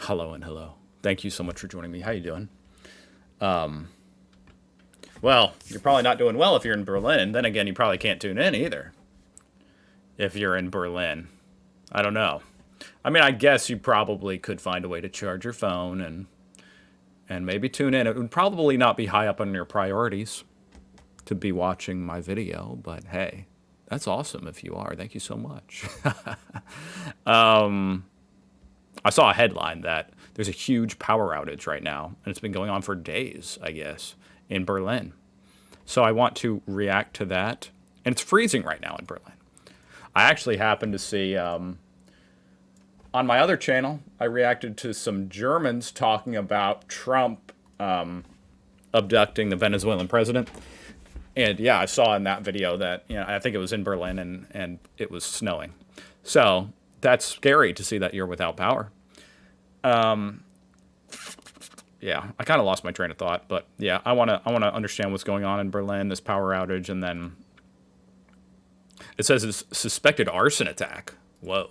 Hello and hello. Thank you so much for joining me. How you doing? Well, you're probably not doing well if you're in Berlin. Then again, you probably can't tune in either if you're in Berlin. I don't know. I mean, I guess you probably could find a way to charge your phone and maybe tune in. It would probably not be high up on your priorities to be watching my video, but hey, that's awesome if you are. Thank you so much. I saw a headline that there's a huge power outage right now, and it's been going on for days, I guess, in Berlin. So I want to react to that. And it's freezing right now in Berlin. I actually happened to see, on my other channel, I reacted to some Germans talking about Trump abducting the Venezuelan president. And yeah, I saw in that video that, I think it was in Berlin and it was snowing. So that's scary to see that you're without power. Yeah, I kind of lost my train of thought, but yeah, I want to understand what's going on in Berlin, this power outage, and then it says it's suspected arson attack. Whoa.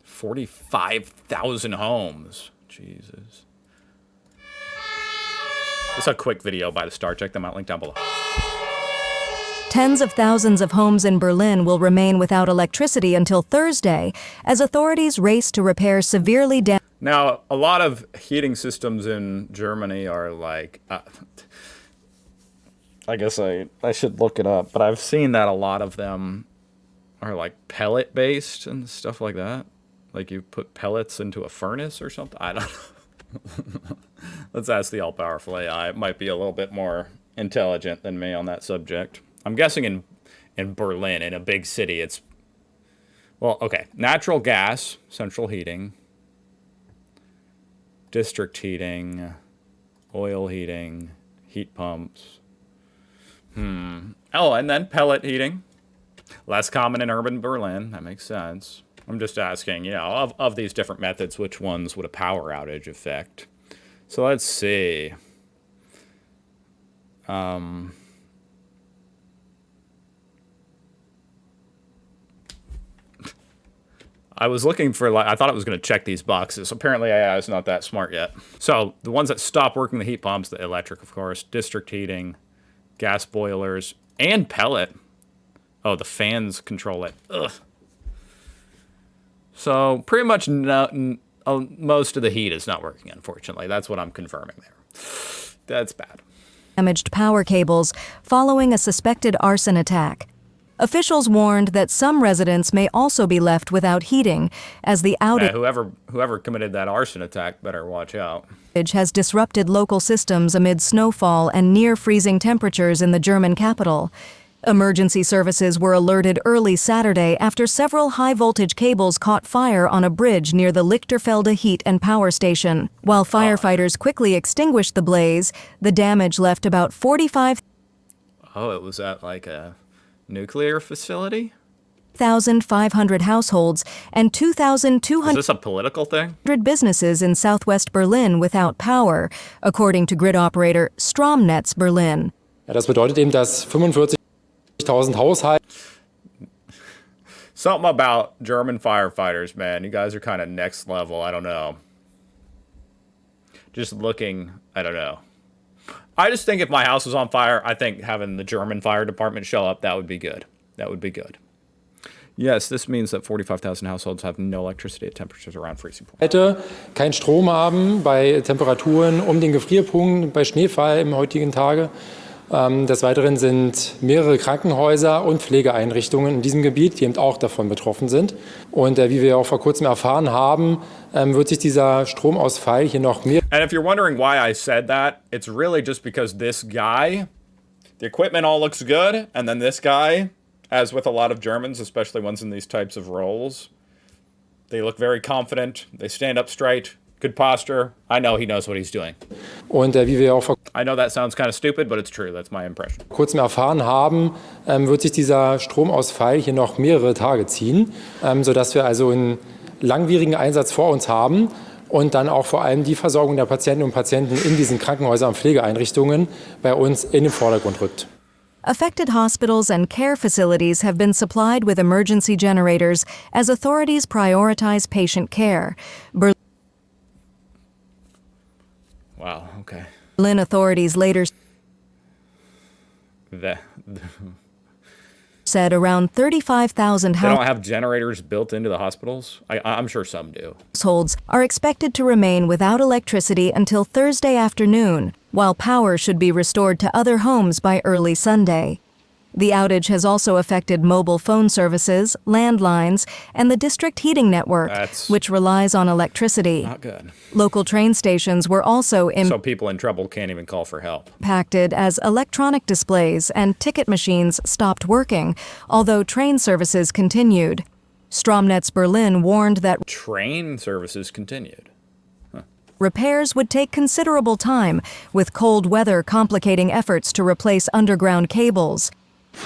45,000 homes. Jesus. This is a quick video by the Star. Check them out. Link down below. Tens of thousands of homes in Berlin will remain without electricity until Thursday as authorities race to repair severely damaged. Now, a lot of heating systems in Germany are like, I guess I should look it up, but I've seen that a lot of them are like pellet based and stuff like that. Like you put pellets into a furnace or something. I don't know. Let's ask the all-powerful AI. It might be a little bit more intelligent than me on that subject. I'm guessing in Berlin, in a big city, it's, well, okay, natural gas, central heating, district heating, oil heating, heat pumps. Oh, and then pellet heating. Less common in urban Berlin. That makes sense. I'm just asking, of these different methods, which ones would a power outage affect? So let's see. I was looking for, I thought it was going to check these boxes. Apparently AI is not that smart yet. So the ones that stop working, the heat pumps, the electric, of course, district heating, gas boilers, and pellet. Oh, the fans control it. Ugh. So pretty much most of the heat is not working, unfortunately. That's what I'm confirming there. That's bad. Damaged power cables following a suspected arson attack. Officials warned that some residents may also be left without heating as the outage whoever committed that arson attack better watch out. Has disrupted local systems amid snowfall and near-freezing temperatures in the German capital. Emergency services were alerted early Saturday after several high-voltage cables caught fire on a bridge near the Lichterfelde heat and power station. While firefighters quickly extinguished the blaze, the damage left about 45. Oh, it was at like a nuclear facility? 1,500 households and 2,200. Is this a political thing? Businesses in southwest Berlin without power, according to grid operator Stromnetz Berlin. Ja, das bedeutet eben, dass 45.000 Haushalte. Something about German firefighters, man. You guys are kind of next level. I don't know. Just looking, I don't know. I just think if my house was on fire, I think having the German fire department show up, that would be good. That would be good. Yes, this means that 45,000 households have no electricity at temperatures around freezing point. Kein Strom haben bei Temperaturen den Gefrierpunkt, bei Schneefall im heutigen Tage. Des Weiteren sind mehrere Krankenhäuser und Pflegeeinrichtungen in diesem Gebiet, die eben auch davon betroffen sind. Und wie wir auch vor kurzem erfahren haben, wird sich dieser Stromausfall hier noch mehr. And if you're wondering why I said that, it's really just because this guy, the equipment all looks good, and then this guy, as with a lot of Germans, especially ones in these types of roles, they look very confident, they stand up straight. Good posture. I know he knows what he's doing. Und wie wir auch vor I know that sounds kind of stupid, but it's true. That's my impression. kurzem erfahren haben, wird sich dieser Stromausfall hier noch mehrere Tage ziehen, sodass wir also einen langwierigen Einsatz vor uns haben und dann auch vor allem die Versorgung der Patientinnen und Patienten in diesen Krankenhäusern und Pflegeeinrichtungen bei uns in den Vordergrund rückt. Affected hospitals and care facilities have been supplied with emergency generators as authorities prioritize patient care. Wow, okay. Berlin authorities later said around 35,000 They don't have generators built into the hospitals? I'm sure some do. households are expected to remain without electricity until Thursday afternoon, while power should be restored to other homes by early Sunday. The outage has also affected mobile phone services, landlines, and the district heating network, which relies on electricity. Not good. Local train stations were also So people in trouble can't even call for help. impacted as electronic displays and ticket machines stopped working, although train services continued. Stromnetz Berlin warned that Train services continued. repairs would take considerable time, with cold weather complicating efforts to replace underground cables.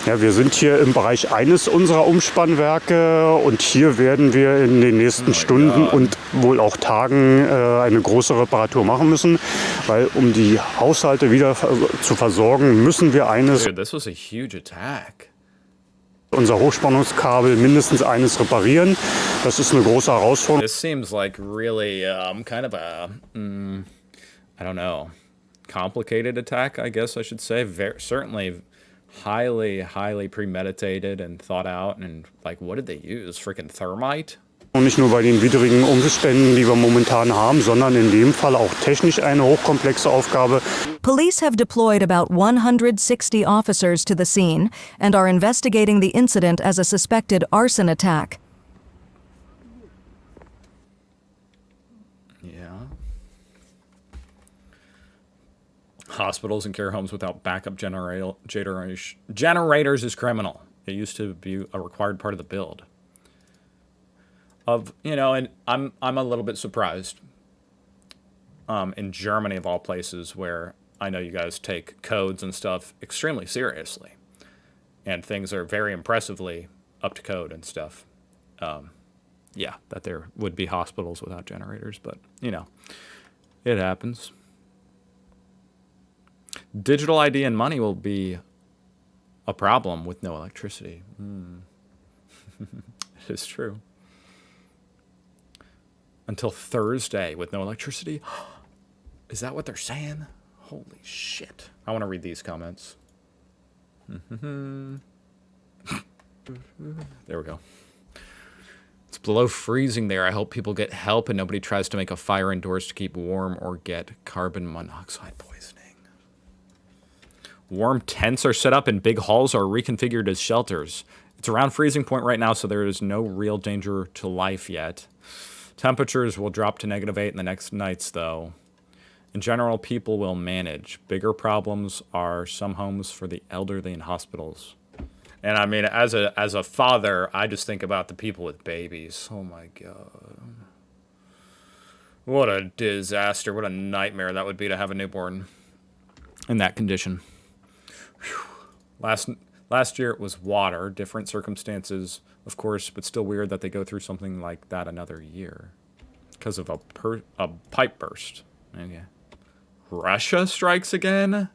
Ja, wir sind hier im Bereich eines unserer Umspannwerke und hier werden wir in den nächsten Stunden und wohl auch Tagen eine große Reparatur machen müssen, weil um die Haushalte wieder zu versorgen, müssen wir Dude, this was a huge attack. unser Hochspannungskabel mindestens eines reparieren. Das ist eine große Herausforderung. This seems like really kind of a, I don't know, complicated attack, I guess I should say. Certainly highly premeditated and thought out. And like, what did they use? Freaking thermite? Und nicht nur bei den widrigen Umständen, die wir momentan haben, sondern in dem Fall auch technisch eine hochkomplexe Aufgabe. Police have deployed about 160 officers to the scene and are investigating the incident as a suspected arson attack. Yeah. Hospitals and care homes without backup generators is criminal. It used to be a required part of the build. And I'm a little bit surprised. In Germany, of all places, where I know you guys take codes and stuff extremely seriously, and things are very impressively up to code and stuff. Yeah, that there would be hospitals without generators, but it happens. Digital ID and money will be a problem with no electricity. It is true. Until Thursday with no electricity? Is that what they're saying? Holy shit. I want to read these comments. There we go. It's below freezing there. I hope people get help and nobody tries to make a fire indoors to keep warm or get carbon monoxide poisoning. Warm tents are set up and big halls are reconfigured as shelters. It's around freezing point right now, so there is no real danger to life yet. Temperatures will drop to -8 in the next nights, though. In general, people will manage. Bigger problems are some homes for the elderly in hospitals. And I mean, as a father, I just think about the people with babies. Oh my God. What a disaster. What a nightmare that would be to have a newborn in that condition. Whew. Last year it was water, different circumstances, of course, but still weird that they go through something like that another year because of a pipe burst. Okay. Russia strikes again?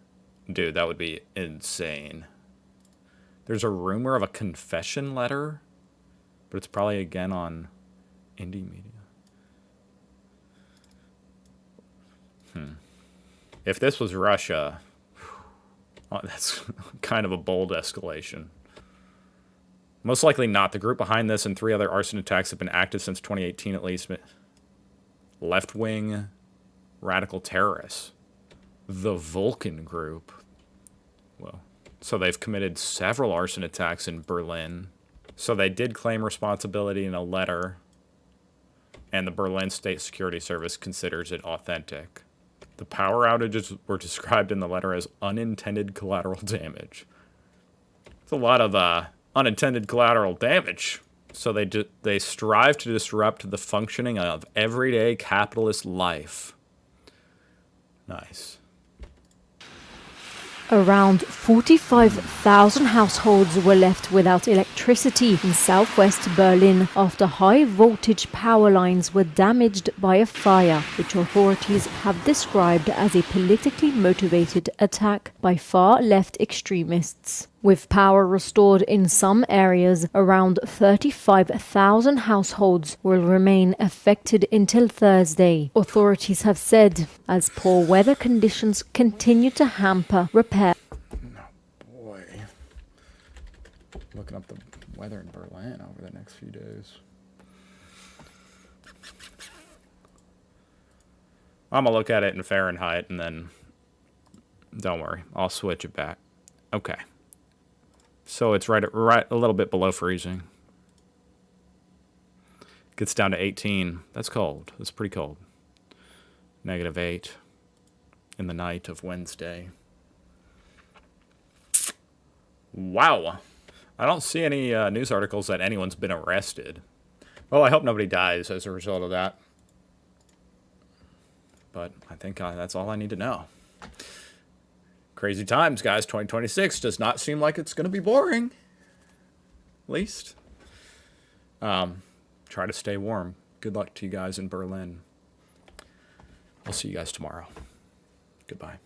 Dude, that would be insane. There's a rumor of a confession letter, but it's probably again on indie media. If this was Russia, oh, that's kind of a bold escalation. Most likely not. The group behind this and 3 other arson attacks have been active since 2018 at least. Left-wing radical terrorists. The Vulcan Group. Well, so they've committed several arson attacks in Berlin. So they did claim responsibility in a letter, and the Berlin State Security Service considers it authentic. The power outages were described in the letter as unintended collateral damage. It's a lot of unintended collateral damage. So they strive to disrupt the functioning of everyday capitalist life. Nice. Around 45,000 households were left without electricity in southwest Berlin after high-voltage power lines were damaged by a fire, which authorities have described as a politically motivated attack by far-left extremists. With power restored in some areas, around 35,000 households will remain affected until Thursday, authorities have said, as poor weather conditions continue to hamper repair. Boy. Looking up the weather in Berlin over the next few days. I'm going to look at it in Fahrenheit and then, don't worry, I'll switch it back. Okay. So it's right a little bit below freezing. Gets down to 18. That's cold. That's pretty cold. -8 in the night of Wednesday. Wow. I don't see any news articles that anyone's been arrested. Well, I hope nobody dies as a result of that. But I think that's all I need to know. Crazy times, guys. 2026 does not seem like it's going to be boring. At least. Try to stay warm. Good luck to you guys in Berlin. I'll see you guys tomorrow. Goodbye.